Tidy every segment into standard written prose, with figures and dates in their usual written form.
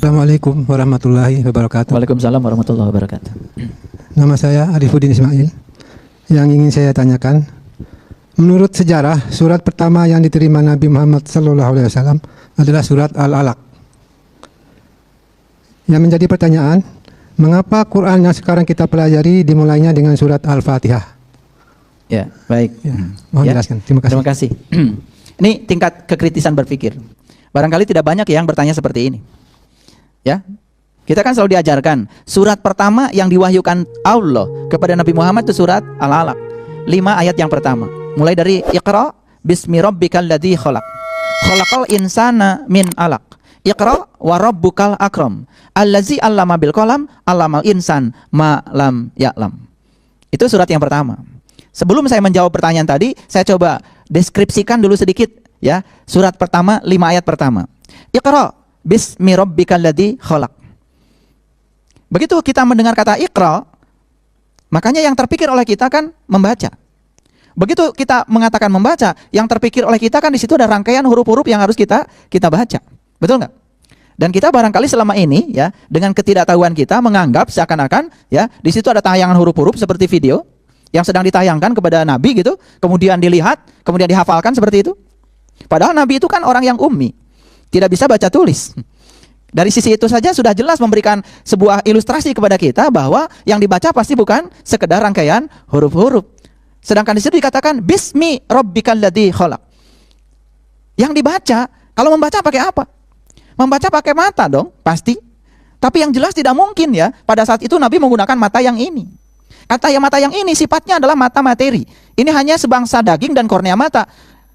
Assalamualaikum warahmatullahi wabarakatuh. Waalaikumsalam warahmatullahi wabarakatuh. Nama saya Arifuddin Ismail. Yang ingin saya tanyakan, menurut sejarah, surat pertama yang diterima Nabi Muhammad SAW adalah surat Al-Alaq. Yang menjadi pertanyaan, mengapa Quran yang sekarang kita pelajari dimulainya dengan surat Al-Fatihah? Ya, baik. Ya, mohon jelaskan. Terima kasih. Terima kasih. Ini tingkat kekritisan berpikir. Barangkali tidak banyak yang bertanya seperti ini. Ya, kita kan selalu diajarkan surat pertama yang diwahyukan Allah kepada Nabi Muhammad itu surat Al-Alaq. 5 ayat yang pertama. Mulai dari Iqra bismi rabbikal ladzi khalaq. Khalaqal insana min 'alaq. Iqra wa rabbukal akram. Allazi 'allama bil qalam 'allamal insan ma lam ya'lam. Itu surat yang pertama. Sebelum saya menjawab pertanyaan tadi, saya coba deskripsikan dulu sedikit ya. Surat pertama 5 ayat pertama. Iqra bismi rabbikal ladzi khalaq. Begitu kita mendengar kata Iqra, makanya yang terpikir oleh kita kan membaca. Begitu kita mengatakan membaca, yang terpikir oleh kita kan di situ ada rangkaian huruf-huruf yang harus kita baca. Betul nggak? Dan kita barangkali selama ini ya, dengan ketidaktahuan kita menganggap seakan-akan ya, di situ ada tayangan huruf-huruf seperti video yang sedang ditayangkan kepada Nabi gitu, kemudian dilihat, kemudian dihafalkan seperti itu. Padahal Nabi itu kan orang yang ummi, tidak bisa baca tulis. Dari sisi itu saja sudah jelas memberikan sebuah ilustrasi kepada kita bahwa yang dibaca pasti bukan sekedar rangkaian huruf-huruf. Sedangkan di situ dikatakan bismi rabbikal ladzi khalaq. Yang dibaca, kalau membaca pakai apa? Membaca pakai mata dong, pasti. Tapi yang jelas tidak mungkin ya, pada saat itu Nabi menggunakan mata yang ini. Kata yang mata yang ini sifatnya adalah mata materi. Ini hanya sebangsa daging dan kornea mata.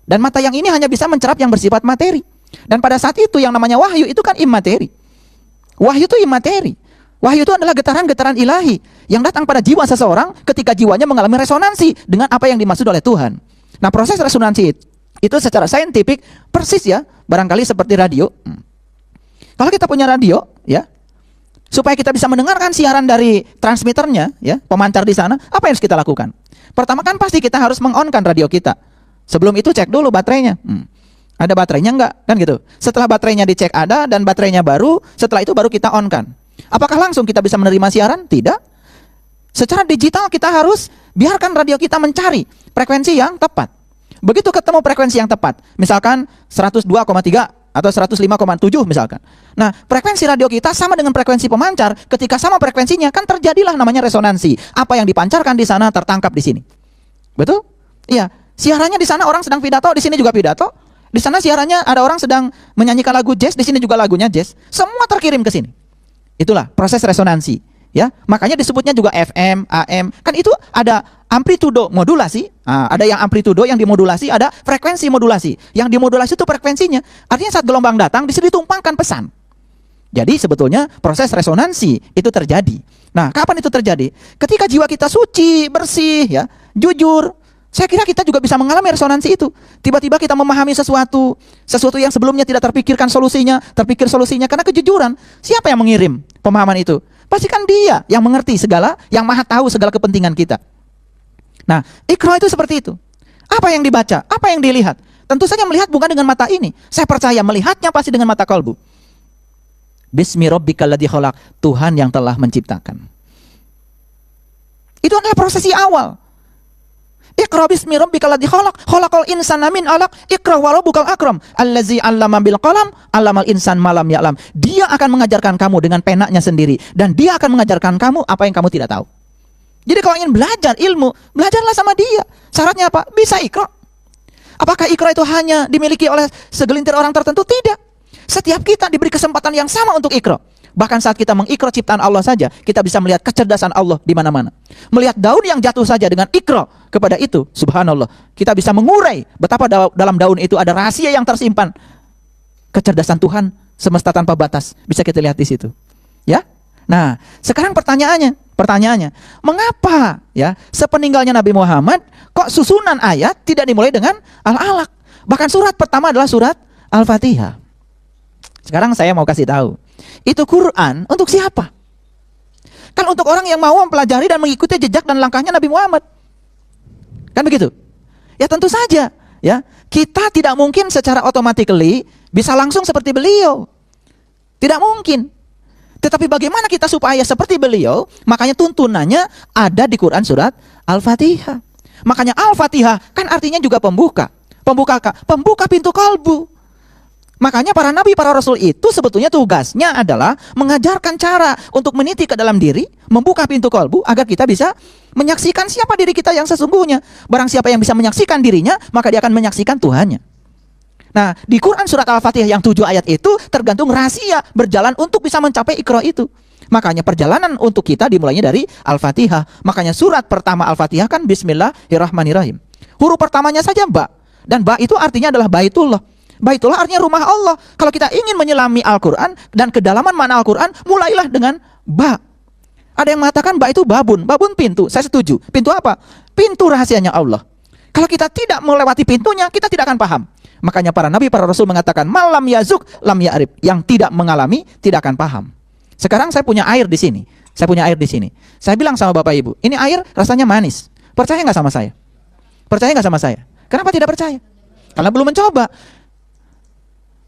Dan mata yang ini hanya bisa mencerap yang bersifat materi. Dan pada saat itu yang namanya wahyu itu kan imateri. Wahyu itu imateri. Wahyu itu adalah getaran-getaran ilahi yang datang pada jiwa seseorang ketika jiwanya mengalami resonansi dengan apa yang dimaksud oleh Tuhan. Nah, proses resonansi itu secara saintifik persis ya, barangkali seperti radio. Kalau kita punya radio ya, supaya kita bisa mendengarkan siaran dari transmitternya ya, pemancar di sana, apa yang harus kita lakukan? Pertama kan pasti kita harus meng-on-kan radio kita. Sebelum itu cek dulu baterainya. Ada baterainya enggak? Kan gitu. Setelah baterainya dicek ada dan baterainya baru, setelah itu baru kita on-kan. Apakah langsung kita bisa menerima siaran? Tidak. Secara digital kita harus biarkan radio kita mencari frekuensi yang tepat. Begitu ketemu frekuensi yang tepat, misalkan 102,3 atau 105,7 misalkan. Nah, frekuensi radio kita sama dengan frekuensi pemancar, ketika sama frekuensinya kan terjadilah namanya resonansi. Apa yang dipancarkan di sana tertangkap di sini. Betul? Iya. Siarannya di sana orang sedang pidato, di sini juga pidato. Di sana siarannya ada orang sedang menyanyikan lagu jazz, di sini juga lagunya jazz. Semua terkirim ke sini. Itulah proses resonansi, ya. Makanya disebutnya juga FM, AM. Kan itu ada amplitudo modulasi. Ada yang amplitudo yang dimodulasi, ada frekuensi modulasi. Yang dimodulasi itu frekuensinya. Artinya saat gelombang datang, di situ ditumpangkan pesan. Jadi sebetulnya proses resonansi itu terjadi. Nah, kapan itu terjadi? Ketika jiwa kita suci, bersih, ya, jujur. Saya kira kita juga bisa mengalami resonansi itu. Tiba-tiba kita memahami sesuatu yang sebelumnya tidak terpikir solusinya karena kejujuran. Siapa yang mengirim pemahaman itu? Pasti kan Dia yang mengerti segala, yang maha tahu segala kepentingan kita. Nah, Iqra itu seperti itu. Apa yang dibaca? Apa yang dilihat? Tentu saja melihat bukan dengan mata ini. Saya percaya melihatnya pasti dengan mata kalbu. Bismi rabbikal ladzi khalaq. Tuhan yang telah menciptakan. Itu adalah prosesi awal. Iqra bismi rabbikal ladzi khalaq, khalaqal insana min 'alaq, iqra wa rabbukal akram, allazi 'allama bil qalam, 'allamal insan ma lam ya'lam. Dia akan mengajarkan kamu dengan penanya sendiri dan dia akan mengajarkan kamu apa yang kamu tidak tahu. Jadi kalau ingin belajar ilmu, belajarlah sama dia. Syaratnya apa? Bisa Iqra. Apakah Iqra itu hanya dimiliki oleh segelintir orang tertentu? Tidak. Setiap kita diberi kesempatan yang sama untuk Iqra. Bahkan saat kita mengikra ciptaan Allah saja, kita bisa melihat kecerdasan Allah di mana-mana. Melihat daun yang jatuh saja dengan ikra kepada itu, subhanallah, kita bisa mengurai betapa dalam daun itu ada rahasia yang tersimpan. Kecerdasan Tuhan semesta tanpa batas bisa kita lihat di situ. Ya. Nah, sekarang pertanyaannya, mengapa ya sepeninggalnya Nabi Muhammad kok susunan ayat tidak dimulai dengan Al-Alaq? Bahkan surat pertama adalah surat Al-Fatihah. Sekarang saya mau kasih tahu. Itu Quran untuk siapa? Kan untuk orang yang mau mempelajari dan mengikuti jejak dan langkahnya Nabi Muhammad. Kan begitu? Ya tentu saja, ya. Kita tidak mungkin secara automatically bisa langsung seperti beliau. Tidak mungkin, Tetapi bagaimana kita supaya seperti beliau? Makanya tuntunannya ada di Quran surat Al-Fatihah. Makanya Al-Fatihah kan artinya juga pembuka. Pembuka pintu kalbu. Makanya para nabi, para rasul itu sebetulnya tugasnya adalah mengajarkan cara untuk meniti ke dalam diri, membuka pintu kalbu agar kita bisa menyaksikan siapa diri kita yang sesungguhnya. Barang siapa yang bisa menyaksikan dirinya, maka dia akan menyaksikan Tuhannya. Nah, di Quran surat Al-Fatihah yang 7 ayat itu tergantung rahasia berjalan untuk bisa mencapai Iqra itu. Makanya perjalanan untuk kita dimulainya dari Al-Fatihah. Makanya surat pertama Al-Fatihah kan Bismillahirrahmanirrahim. Huruf pertamanya saja ba. Dan ba itu artinya adalah Baitullah. Baitullah artinya rumah Allah. Kalau kita ingin menyelami Al-Quran dan kedalaman makna Al-Quran, mulailah dengan ba. Ada yang mengatakan ba itu babun. Babun pintu. Saya setuju. Pintu apa? Pintu rahasianya Allah. Kalau kita tidak melewati pintunya, kita tidak akan paham. Makanya para nabi, para rasul mengatakan malam yazuk lam ya'rif, yang tidak mengalami tidak akan paham. Sekarang saya punya air di sini. Saya bilang sama Bapak Ibu, ini air rasanya manis. Percaya nggak sama saya? Percaya nggak sama saya? Kenapa tidak percaya? Karena belum mencoba.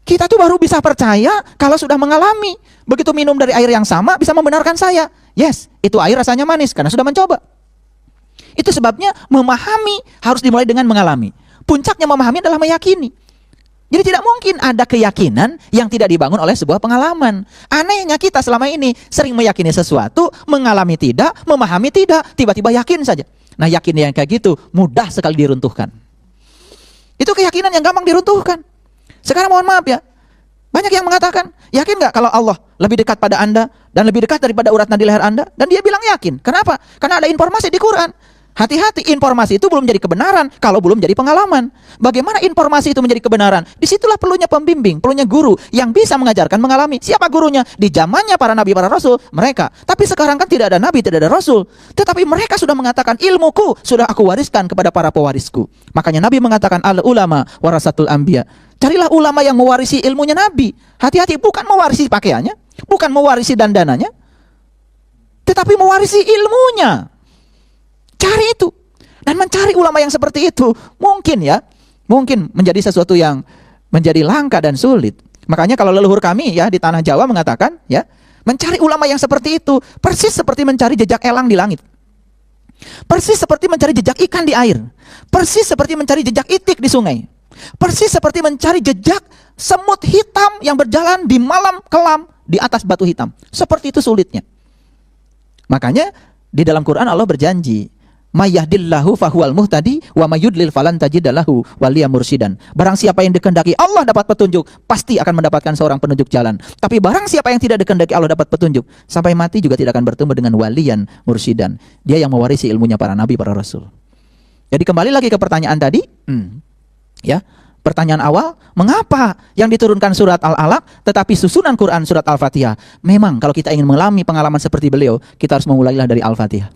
Kita tuh baru bisa percaya kalau sudah mengalami. Begitu minum dari air yang sama bisa membenarkan saya. Yes, itu air rasanya manis karena sudah mencoba. Itu sebabnya memahami harus dimulai dengan mengalami. Puncaknya memahami adalah meyakini. Jadi tidak mungkin ada keyakinan yang tidak dibangun oleh sebuah pengalaman. Anehnya kita selama ini sering meyakini sesuatu, mengalami tidak, memahami tidak, tiba-tiba yakin saja. Nah, yakin yang kayak gitu mudah sekali diruntuhkan. Itu keyakinan yang gampang diruntuhkan. Sekarang mohon maaf ya, banyak yang mengatakan, yakin nggak kalau Allah lebih dekat pada Anda dan lebih dekat daripada urat nadi leher Anda? Dan dia bilang yakin. Kenapa? Karena ada informasi di Quran. Hati-hati, informasi itu belum jadi kebenaran kalau belum jadi pengalaman. Bagaimana informasi itu menjadi kebenaran? Disitulah perlunya pembimbing, perlunya guru yang bisa mengajarkan mengalami. Siapa gurunya? Di zamannya para nabi, para rasul, mereka. Tapi sekarang kan tidak ada nabi, tidak ada rasul. Tetapi mereka sudah mengatakan, ilmuku sudah aku wariskan kepada para pewarisku. Makanya Nabi mengatakan, al ulama warasatul anbiya. Carilah ulama yang mewarisi ilmunya Nabi. Hati-hati, bukan mewarisi pakaiannya, bukan mewarisi dandanannya, tetapi mewarisi ilmunya. Cari itu. Dan mencari ulama yang seperti itu mungkin menjadi sesuatu yang menjadi langka dan sulit. Makanya kalau leluhur kami ya di tanah Jawa mengatakan ya, mencari ulama yang seperti itu persis seperti mencari jejak elang di langit. Persis seperti mencari jejak ikan di air. Persis seperti mencari jejak itik di sungai. Persis seperti mencari jejak semut hitam yang berjalan di malam kelam di atas batu hitam. Seperti itu sulitnya. Makanya di dalam Quran Allah berjanji, "Mayahdillahu fahuwal muhtadi wa mayudlil falan tajidalahu waliya mursidan." Barang siapa yang dikehendaki Allah dapat petunjuk, pasti akan mendapatkan seorang penunjuk jalan. Tapi barang siapa yang tidak dikehendaki Allah dapat petunjuk, sampai mati juga tidak akan bertemu dengan waliyan mursidan. Dia yang mewarisi ilmunya para nabi, para rasul. Jadi kembali lagi ke pertanyaan tadi. Ya, pertanyaan awal, mengapa yang diturunkan surat Al-Alaq tetapi susunan Quran surat Al-Fatihah? Memang kalau kita ingin mengalami pengalaman seperti beliau, kita harus memulailah dari Al-Fatihah.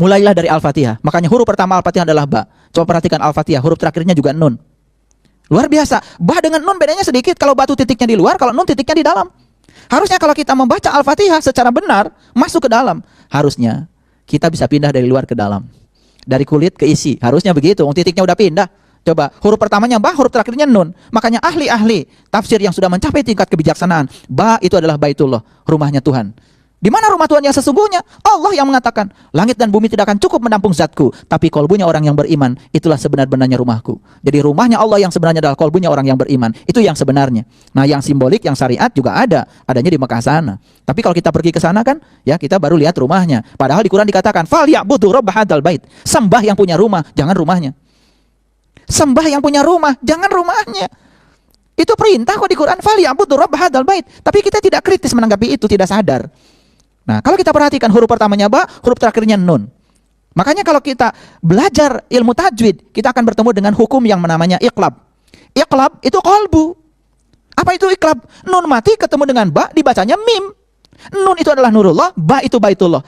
Mulailah dari Al-Fatihah. Makanya huruf pertama Al-Fatihah adalah ba. Coba perhatikan Al-Fatihah, huruf terakhirnya juga nun. Luar biasa. Ba dengan nun bedanya sedikit. Kalau batu titiknya di luar, kalau nun titiknya di dalam. Harusnya kalau kita membaca Al-Fatihah secara benar, masuk ke dalam. Harusnya kita bisa pindah dari luar ke dalam. Dari kulit ke isi. Harusnya begitu. Titiknya udah pindah. Coba, huruf pertamanya ba, huruf terakhirnya nun. Makanya ahli-ahli tafsir yang sudah mencapai tingkat kebijaksanaan, ba itu adalah Baitullah, rumahnya Tuhan. Di mana rumah Tuhan yang sesungguhnya? Allah yang mengatakan, langit dan bumi tidak akan cukup menampung zatku, tapi kolbunya orang yang beriman, itulah sebenar-benarnya rumahku. Jadi rumahnya Allah yang sebenarnya adalah kolbunya orang yang beriman. Itu yang sebenarnya. Nah, yang simbolik, yang syariat juga adanya di Mekah sana. Tapi kalau kita pergi ke sana kan, ya kita baru lihat rumahnya. Padahal di Quran dikatakan, "Falyabudu rabb hadzal bait." Sembah yang punya rumah, jangan rumahnya. Sembah yang punya rumah, jangan rumahnya. Itu perintah kok di Quran, "Falyabudu rabb hadzal bait." Tapi kita tidak kritis menanggapi itu, tidak sadar. Nah, kalau kita perhatikan huruf pertamanya ba, huruf terakhirnya nun. Makanya kalau kita belajar ilmu tajwid, kita akan bertemu dengan hukum yang namanya iqlab. Iqlab itu qalbu. Apa itu iqlab? Nun mati ketemu dengan ba, dibacanya mim. Nun itu adalah nurullah, ba itu baitullah.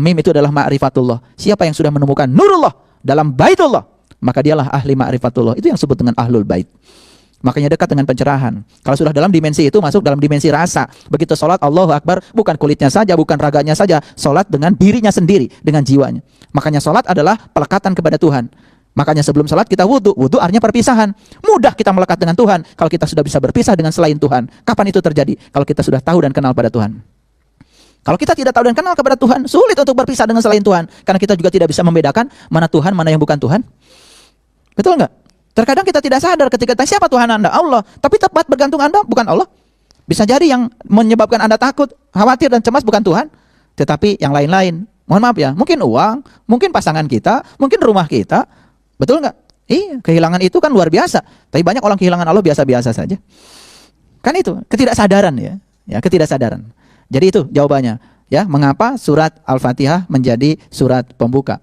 Mim itu adalah ma'rifatullah. Siapa yang sudah menemukan nurullah dalam baitullah, maka dialah ahli ma'rifatullah. Itu yang disebut dengan ahlul bait. Makanya dekat dengan pencerahan. Kalau sudah dalam dimensi itu, masuk dalam dimensi rasa. Begitu sholat, Allahu Akbar, bukan kulitnya saja, bukan raganya saja. Sholat dengan dirinya sendiri, dengan jiwanya. Makanya sholat adalah pelekatan kepada Tuhan. Makanya sebelum sholat kita wudu. Wudu artinya perpisahan. Mudah kita melekat dengan Tuhan kalau kita sudah bisa berpisah dengan selain Tuhan. Kapan itu terjadi? Kalau kita sudah tahu dan kenal pada Tuhan. Kalau kita tidak tahu dan kenal kepada Tuhan, sulit untuk berpisah dengan selain Tuhan. Karena kita juga tidak bisa membedakan mana Tuhan, mana yang bukan Tuhan. Betul nggak? Terkadang kita tidak sadar ketika tanya siapa Tuhan Anda? Allah. Tapi tempat bergantung Anda bukan Allah. Bisa jadi yang menyebabkan Anda takut, khawatir dan cemas bukan Tuhan, tetapi yang lain-lain. Mohon maaf ya, mungkin uang, mungkin pasangan kita, mungkin rumah kita. Betul nggak? Iya, kehilangan itu kan luar biasa. Tapi banyak orang kehilangan Allah biasa-biasa saja. Kan itu, ketidaksadaran ya. Ya, ketidaksadaran. Jadi itu jawabannya. Ya, mengapa surat Al-Fatihah menjadi surat pembuka?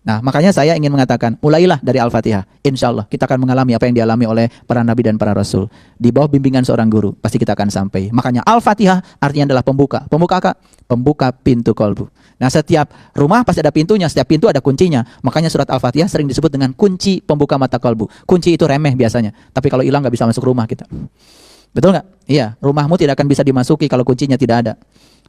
Nah, makanya saya ingin mengatakan, mulailah dari Al-Fatihah. Insya Allah kita akan mengalami apa yang dialami oleh para nabi dan para rasul. Di bawah bimbingan seorang guru, pasti kita akan sampai. Makanya Al-Fatihah artinya adalah pembuka. Pembuka apa? Pembuka pintu kolbu. Nah, setiap rumah pasti ada pintunya, setiap pintu ada kuncinya. Makanya surat Al-Fatihah sering disebut dengan kunci pembuka mata kolbu. Kunci itu remeh biasanya, tapi kalau hilang nggak bisa masuk rumah kita. Betul nggak? Iya, rumahmu tidak akan bisa dimasuki kalau kuncinya tidak ada.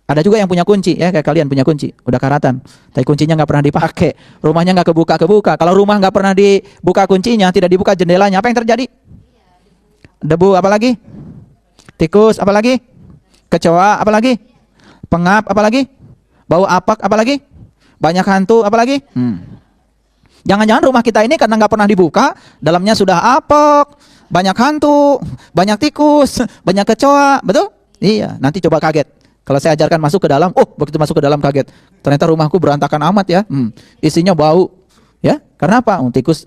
Ada juga yang punya kunci, ya kayak kalian punya kunci, udah karatan, tapi kuncinya nggak pernah dipakai, rumahnya nggak kebuka. Kalau rumah nggak pernah dibuka kuncinya, tidak dibuka jendelanya, apa yang terjadi? Debu, apalagi? Tikus, apalagi? Kecoa, apalagi? Pengap, apalagi? Bau apak, apalagi? Banyak hantu, apalagi? Jangan-jangan rumah kita ini karena nggak pernah dibuka, dalamnya sudah apek, banyak hantu, banyak tikus, banyak kecoa, betul? Iya, nanti coba kaget. Kalau saya ajarkan masuk ke dalam, begitu masuk ke dalam kaget. Ternyata rumahku berantakan amat ya. Isinya bau. Ya, karena apa? Tikus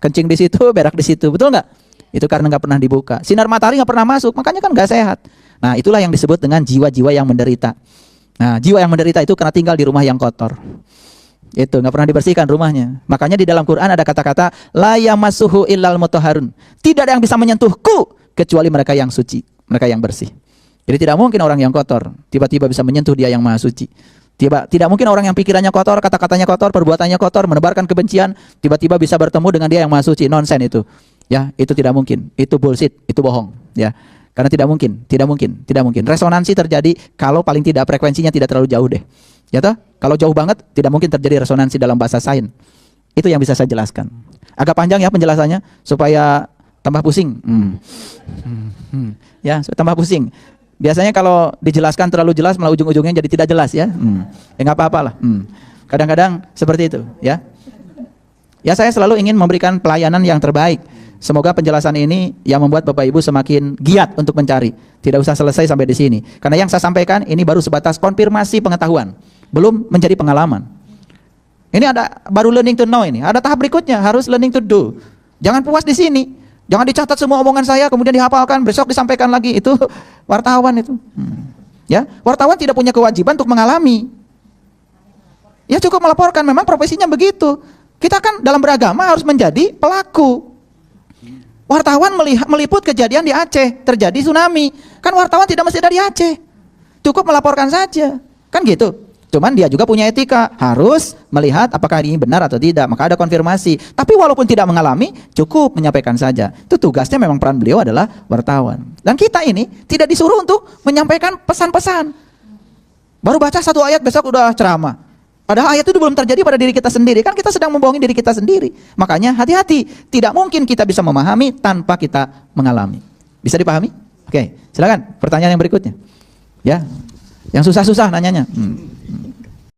kencing di situ, berak di situ. Betul nggak? Itu karena nggak pernah dibuka. Sinar matahari nggak pernah masuk, makanya kan nggak sehat. Nah, itulah yang disebut dengan jiwa-jiwa yang menderita. Nah, jiwa yang menderita itu karena tinggal di rumah yang kotor. Itu nggak pernah dibersihkan rumahnya. Makanya di dalam Quran ada kata-kata la yamassuhu illal mutahharun. Tidak ada yang bisa menyentuhku kecuali mereka yang suci, mereka yang bersih. Jadi tidak mungkin orang yang kotor tiba-tiba bisa menyentuh Dia yang Maha Suci. Tidak mungkin orang yang pikirannya kotor, kata-katanya kotor, perbuatannya kotor, menebarkan kebencian, tiba-tiba bisa bertemu dengan Dia yang Maha Suci. Nonsen itu. Ya, itu tidak mungkin. Itu bullshit, itu bohong, ya. Karena tidak mungkin. Resonansi terjadi kalau paling tidak frekuensinya tidak terlalu jauh deh. Ya toh? Kalau jauh banget tidak mungkin terjadi resonansi dalam bahasa sains. Itu yang bisa saya jelaskan. Agak panjang ya penjelasannya supaya tambah pusing. Ya, supaya tambah pusing. Biasanya kalau dijelaskan terlalu jelas malah ujung-ujungnya jadi tidak jelas ya. Ya nggak apa-apalah. Kadang-kadang seperti itu ya. Ya, saya selalu ingin memberikan pelayanan yang terbaik. Semoga penjelasan ini yang membuat Bapak Ibu semakin giat untuk mencari. Tidak usah selesai sampai di sini. Karena yang saya sampaikan ini baru sebatas konfirmasi pengetahuan, belum menjadi pengalaman. Ini ada baru learning to know ini. Ada tahap berikutnya, harus learning to do. Jangan puas di sini. Jangan dicatat semua omongan saya kemudian dihafalkan, besok disampaikan lagi. Itu wartawan itu. Ya, wartawan tidak punya kewajiban untuk mengalami. Ya cukup melaporkan, memang profesinya begitu. Kita kan dalam beragama harus menjadi pelaku. Wartawan meliput kejadian di Aceh, terjadi tsunami. Kan wartawan tidak mesti dari Aceh. Cukup melaporkan saja. Kan gitu. Cuman dia juga punya etika, harus melihat apakah ini benar atau tidak, maka ada konfirmasi. Tapi walaupun tidak mengalami, cukup menyampaikan saja. Itu tugasnya, memang peran beliau adalah wartawan. Dan kita ini tidak disuruh untuk menyampaikan pesan-pesan. Baru baca satu ayat besok udah ceramah. Padahal ayat itu belum terjadi pada diri kita sendiri. Kan kita sedang membohongi diri kita sendiri. Makanya hati-hati, tidak mungkin kita bisa memahami tanpa kita mengalami. Bisa dipahami? Oke, silakan pertanyaan yang berikutnya. Ya. Yang susah-susah nanyanya.